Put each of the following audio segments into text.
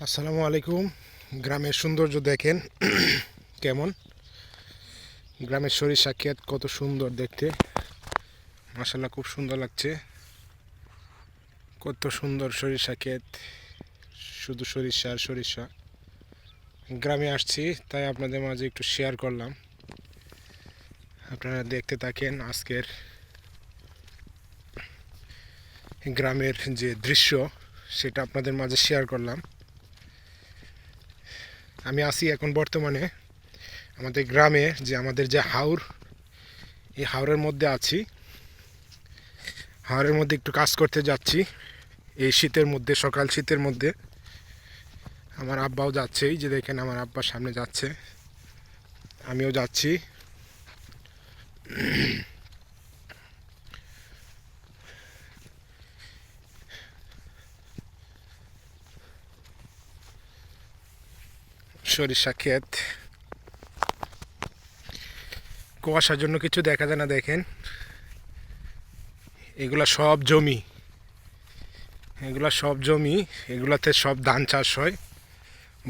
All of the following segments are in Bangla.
আসসালামু আলাইকুম। গ্রামের সৌন্দর্য দেখেন কেমন। গ্রামের সরিষা ক্ষেত কত সুন্দর দেখতে, মাশাআল্লাহ খুব সুন্দর লাগছে। কত সুন্দর সরিষা ক্ষেত, শুধু সরিষা আর সরিষা। গ্রামে আসছি তাই আপনাদের মাঝে একটু শেয়ার করলাম, আপনারা দেখতে থাকেন আজকের গ্রামের যে দৃশ্য সেটা আপনাদের মাঝে শেয়ার করলাম। আমি আছি এখন বর্তমানে আমাদের গ্রামে, যে আমাদের যে হাওর, এই হাওরের মধ্যে আছি। হাওরের মধ্যে একটু কাজ করতে যাচ্ছি এই শীতের মধ্যে, সকাল শীতের মধ্যে। আমার আব্বাও যাচ্ছে, এই যে দেখেন আমার আব্বা সামনে যাচ্ছে, আমিও যাচ্ছি। সরিষা ক্ষেত, কুয়াশার জন্য কিছু দেখা যায় না। দেখেন এগুলা সব জমি, এগুলাতে সব ধান চাষ হয়,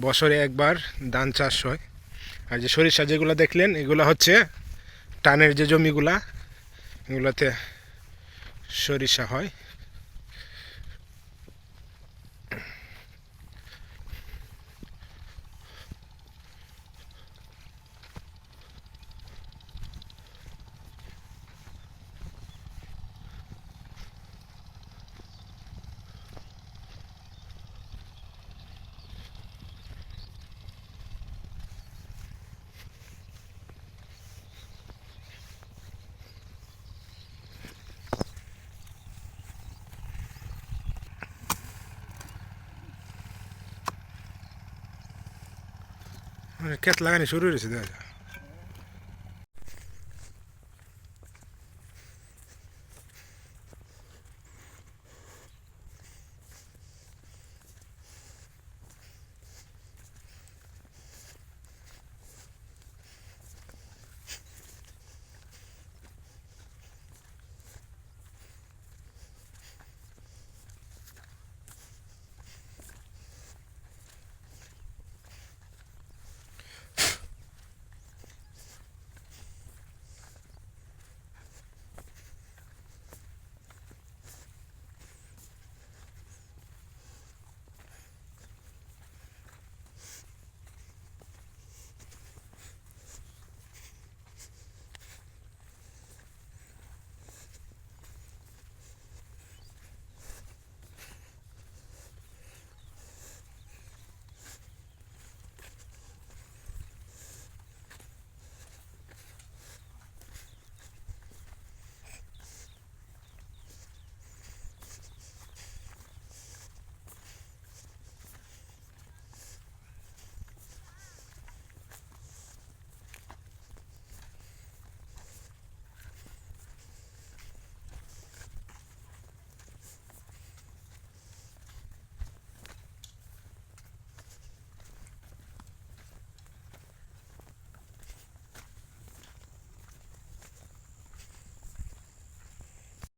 বছরে একবার ধান চাষ হয়। আর যে সরিষা যেগুলো দেখলেন এগুলা হচ্ছে টানের যে জমিগুলা, এগুলাতে সরিষা হয়। ক্ষেত লাগানি শুরু হয়েছে দেখা যায়।